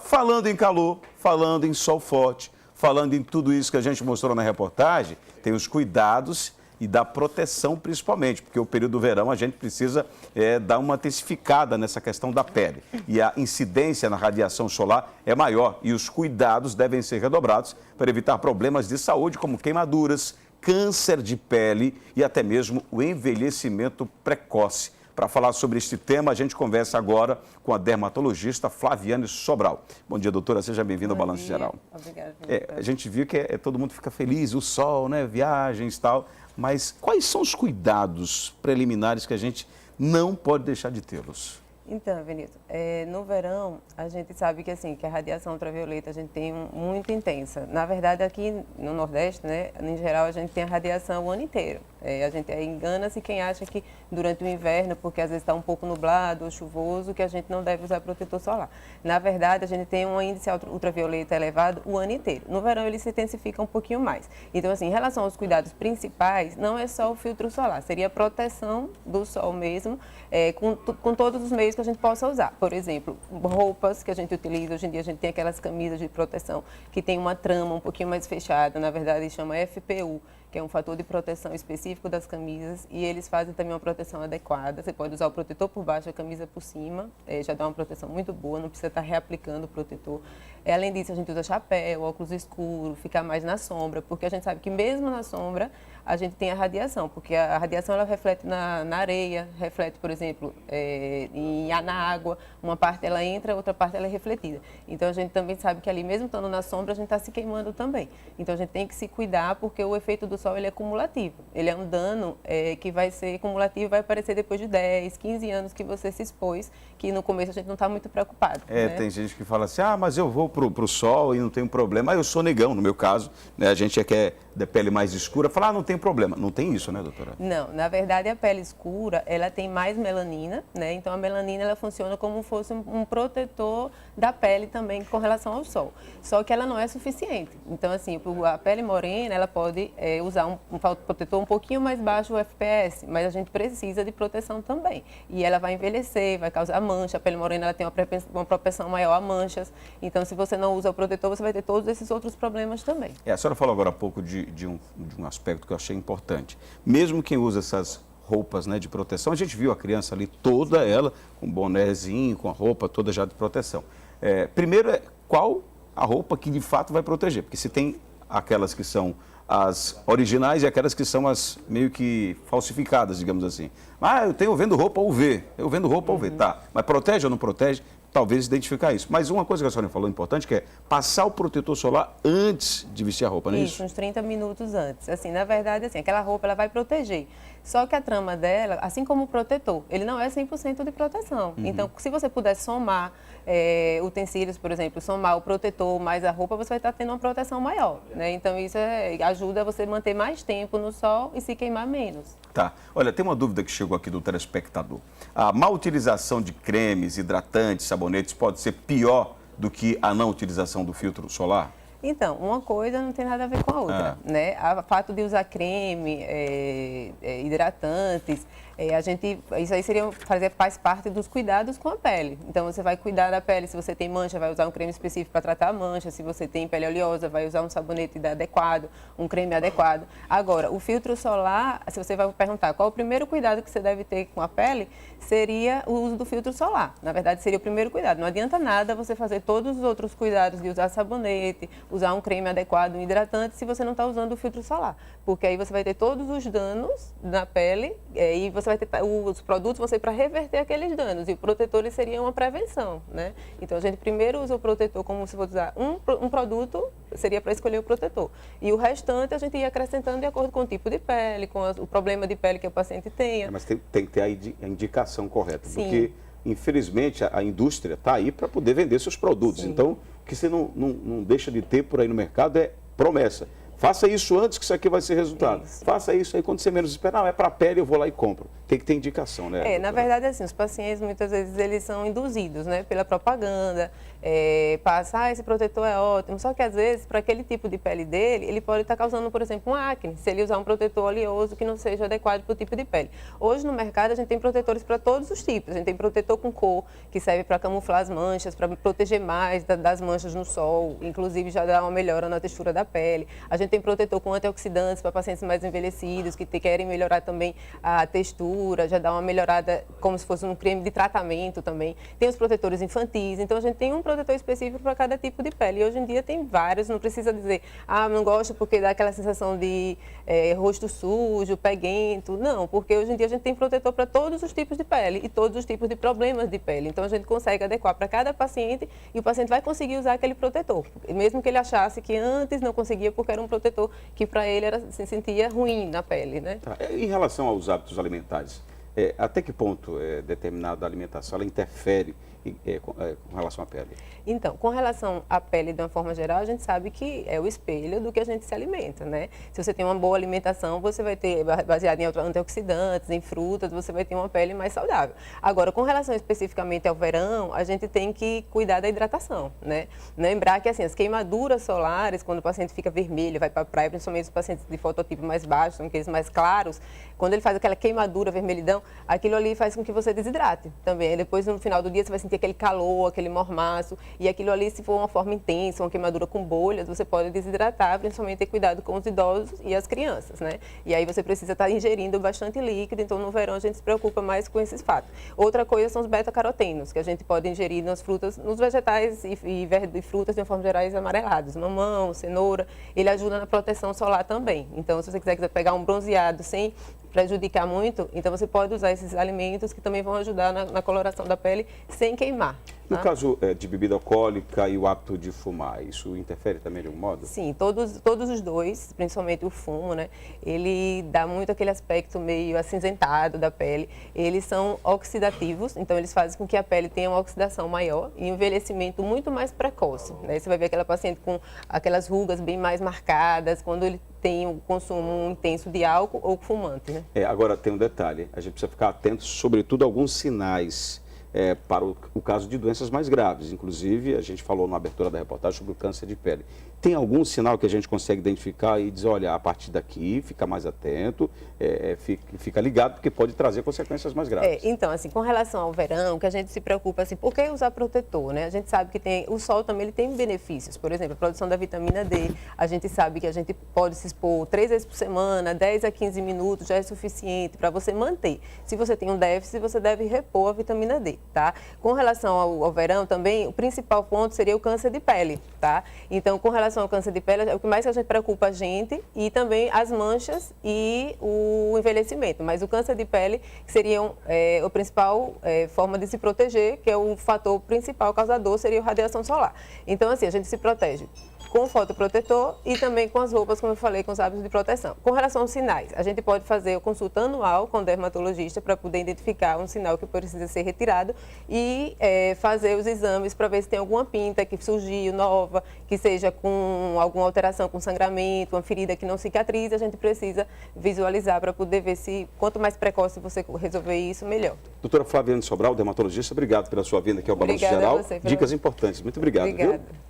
falando em calor, falando em sol forte, falando em tudo isso que a gente mostrou na reportagem, tem os cuidados e da proteção principalmente, porque o período do verão a gente precisa dar uma intensificada nessa questão da pele. E a incidência na radiação solar é maior e os cuidados devem ser redobrados para evitar problemas de saúde como queimaduras, câncer de pele e até mesmo o envelhecimento precoce. Para falar sobre este tema, a gente conversa agora com a dermatologista Flaviane Sobral. Bom dia, doutora. Seja bem-vinda ao Balanço Geral. Obrigada. A gente viu que todo mundo fica feliz, o sol, né, viagens e tal, mas quais são os cuidados preliminares que a gente não pode deixar de tê-los? Então, Benito, no verão, a gente sabe que, assim, que a radiação ultravioleta a gente tem muito intensa. Na verdade, aqui no Nordeste, né, em geral, a gente tem a radiação o ano inteiro. A gente engana-se quem acha que durante o inverno, porque às vezes está um pouco nublado ou chuvoso, que a gente não deve usar protetor solar. Na verdade, a gente tem um índice ultravioleta elevado o ano inteiro. No verão, ele se intensifica um pouquinho mais. Então, assim, em relação aos cuidados principais, não é só o filtro solar, seria a proteção do sol mesmo, com todos os meios que a gente possa usar. Por exemplo, roupas que a gente utiliza, hoje em dia a gente tem aquelas camisas de proteção que tem uma trama um pouquinho mais fechada, na verdade chama FPU, que é um fator de proteção específico das camisas, e eles fazem também uma proteção adequada. Você pode usar o protetor por baixo, a camisa por cima, já dá uma proteção muito boa, não precisa estar reaplicando o protetor. Além disso, a gente usa chapéu, óculos escuros, ficar mais na sombra, porque a gente sabe que mesmo na sombra a gente tem a radiação, porque a radiação ela reflete na areia, reflete, por exemplo, na água, uma parte ela entra, outra parte ela é refletida. Então a gente também sabe que ali, mesmo estando na sombra, a gente está se queimando também. Então a gente tem que se cuidar, porque o efeito do sol ele é cumulativo. Ele é um dano que vai ser cumulativo e vai aparecer depois de 10, 15 anos que você se expôs, que no começo a gente não está muito preocupado. Né? Tem gente que fala assim, mas eu vou pro sol e não tem problema. Eu sou negão, no meu caso, né? A gente que é da pele mais escura, fala, não tem problema. Não tem isso, né, doutora? Não, na verdade a pele escura, ela tem mais melanina, né? Então a melanina, ela funciona como se fosse um protetor da pele também com relação ao sol. Só que ela não é suficiente. Então, assim, a pele morena, ela pode usar um protetor um pouquinho mais baixo, o FPS, mas a gente precisa de proteção também. E ela vai envelhecer, vai causar mancha. A pele morena, ela tem uma propensão maior a manchas. Então, se você não usa o protetor, você vai ter todos esses outros problemas também. A senhora falou agora há pouco de um aspecto que eu achei importante. Mesmo quem usa essas roupas, né, de proteção, a gente viu a criança ali, toda ela, com bonézinho, com a roupa toda já de proteção. Primeiro, qual a roupa que de fato vai proteger? Porque se tem aquelas que são as originais e aquelas que são as meio que falsificadas, digamos assim. Eu vendo roupa UV, tá. Mas protege ou não protege? Talvez identificar isso. Mas uma coisa que a senhora falou importante, que é passar o protetor solar antes de vestir a roupa, não é isso? Isso, uns 30 minutos antes. Assim, na verdade, assim, aquela roupa ela vai proteger. Só que a trama dela, assim como o protetor, ele não é 100% de proteção. Então, se você puder somar utensílios, por exemplo, somar o protetor mais a roupa, você vai estar tendo uma proteção maior, né? Então, isso ajuda você a manter mais tempo no sol e se queimar menos. Tá. Olha, tem uma dúvida que chegou aqui do telespectador. A má utilização de cremes, hidratantes, sabonetes pode ser pior do que a não utilização do filtro solar? Então, uma coisa não tem nada a ver com a outra, né? O fato de usar creme, hidratantes, isso aí faz parte dos cuidados com a pele. Então, você vai cuidar da pele. Se você tem mancha, vai usar um creme específico para tratar a mancha. Se você tem pele oleosa, vai usar um sabonete adequado, um creme adequado. Agora, o filtro solar, se você vai perguntar qual o primeiro cuidado que você deve ter com a pele, seria o uso do filtro solar. Na verdade, seria o primeiro cuidado. Não adianta nada você fazer todos os outros cuidados de usar sabonete, usar um creme adequado, um hidratante, se você não está usando o filtro solar. Porque aí você vai ter todos os danos na pele e você vai ter, os produtos vão ser para reverter aqueles danos. E o protetor ele seria uma prevenção, né? Então, a gente primeiro usa o protetor como se fosse usar um produto, seria para escolher o protetor. E o restante a gente ia acrescentando de acordo com o tipo de pele, com o problema de pele que o paciente tenha. Mas tem que ter a indicação correta. Sim. Porque, infelizmente, a indústria está aí para poder vender seus produtos. Sim. Então, o que você não deixa de ter por aí no mercado é promessa. Faça isso antes que isso aqui vai ser resultado. Isso. Faça isso aí quando você menos esperar. Não, é para a pele, eu vou lá e compro. Tem que ter indicação, né? Na verdade, assim, os pacientes muitas vezes eles são induzidos, né, pela propaganda, passa, esse protetor é ótimo, só que às vezes, para aquele tipo de pele dele, ele pode estar causando, por exemplo, um acne, se ele usar um protetor oleoso que não seja adequado para o tipo de pele. Hoje no mercado a gente tem protetores para todos os tipos, a gente tem protetor com cor, que serve para camuflar as manchas, para proteger mais das manchas no sol, inclusive já dá uma melhora na textura da pele. A gente tem protetor com antioxidantes para pacientes mais envelhecidos, que querem melhorar também a textura, já dá uma melhorada como se fosse um creme de tratamento também. Tem os protetores infantis, então a gente tem um protetor específico para cada tipo de pele. E hoje em dia tem vários, não precisa dizer, não gosto porque dá aquela sensação de rosto sujo, peguento. Não, porque hoje em dia a gente tem protetor para todos os tipos de pele e todos os tipos de problemas de pele. Então a gente consegue adequar para cada paciente e o paciente vai conseguir usar aquele protetor. Mesmo que ele achasse que antes não conseguia porque era um protetor que para ele se sentia ruim na pele, né? Tá. Em relação aos hábitos alimentares, até que ponto determinada alimentação ela interfere com relação à pele? Então, com relação à pele de uma forma geral, a gente sabe que é o espelho do que a gente se alimenta, né? Se você tem uma boa alimentação, você vai ter, baseada em antioxidantes, em frutas, você vai ter uma pele mais saudável. Agora, com relação especificamente ao verão, a gente tem que cuidar da hidratação, né? Lembrar que, assim, as queimaduras solares, quando o paciente fica vermelho, vai para a praia, principalmente os pacientes de fototipo mais baixo, são aqueles mais claros, quando ele faz aquela queimadura, vermelhidão, aquilo ali faz com que você desidrate também. Depois, no final do dia, você vai sentir aquele calor, aquele mormaço, e aquilo ali, se for uma forma intensa, uma queimadura com bolhas, você pode desidratar, principalmente ter cuidado com os idosos e as crianças, né? E aí você precisa estar ingerindo bastante líquido, então no verão a gente se preocupa mais com esses fatos. Outra coisa são os beta-carotenos, que a gente pode ingerir nas frutas, nos vegetais e frutas de uma forma geral amarelados, mamão, cenoura, ele ajuda na proteção solar também. Então, se você quiser pegar um bronzeado sem prejudicar muito, então você pode usar esses alimentos que também vão ajudar na coloração da pele sem queimar. No caso de bebida alcoólica e o hábito de fumar, isso interfere também de algum modo? Sim, todos os dois, principalmente o fumo, né? Ele dá muito aquele aspecto meio acinzentado da pele. Eles são oxidativos, então eles fazem com que a pele tenha uma oxidação maior e um envelhecimento muito mais precoce, né? Você vai ver aquela paciente com aquelas rugas bem mais marcadas, quando ele tem o consumo intenso de álcool ou fumante, né? Agora tem um detalhe, a gente precisa ficar atento, sobretudo a alguns sinais para o caso de doenças mais graves. Inclusive, a gente falou na abertura da reportagem sobre o câncer de pele. Tem algum sinal que a gente consegue identificar e dizer, olha, a partir daqui, fica mais atento, fica ligado, porque pode trazer consequências mais graves. Então, assim, com relação ao verão, que a gente se preocupa, assim, por que usar protetor, né? A gente sabe que o sol também ele tem benefícios, por exemplo, a produção da vitamina D, a gente sabe que a gente pode se expor 3 vezes por semana, 10 a 15 minutos já é suficiente para você manter. Se você tem um déficit, você deve repor a vitamina D, tá? Com relação ao verão também, o principal ponto seria o câncer de pele, tá? Então, com relação ao câncer de pele, é o que mais que a gente preocupa a gente e também as manchas e o envelhecimento. Mas o câncer de pele seria a principal forma de se proteger, que é o fator principal causador, seria a radiação solar. Então, assim, a gente se protege com o fotoprotetor e também com as roupas, como eu falei, com os hábitos de proteção. Com relação aos sinais, a gente pode fazer a consulta anual com o dermatologista para poder identificar um sinal que precisa ser retirado e fazer os exames para ver se tem alguma pinta que surgiu nova, que seja com alguma alteração, com sangramento, uma ferida que não cicatriza, a gente precisa visualizar para poder ver se, quanto mais precoce você resolver isso, melhor. Doutora Flaviane Sobral, dermatologista, obrigado pela sua vinda aqui ao Balanço Geral. Obrigada a você. Dicas importantes. Muito obrigado. Obrigada. Viu?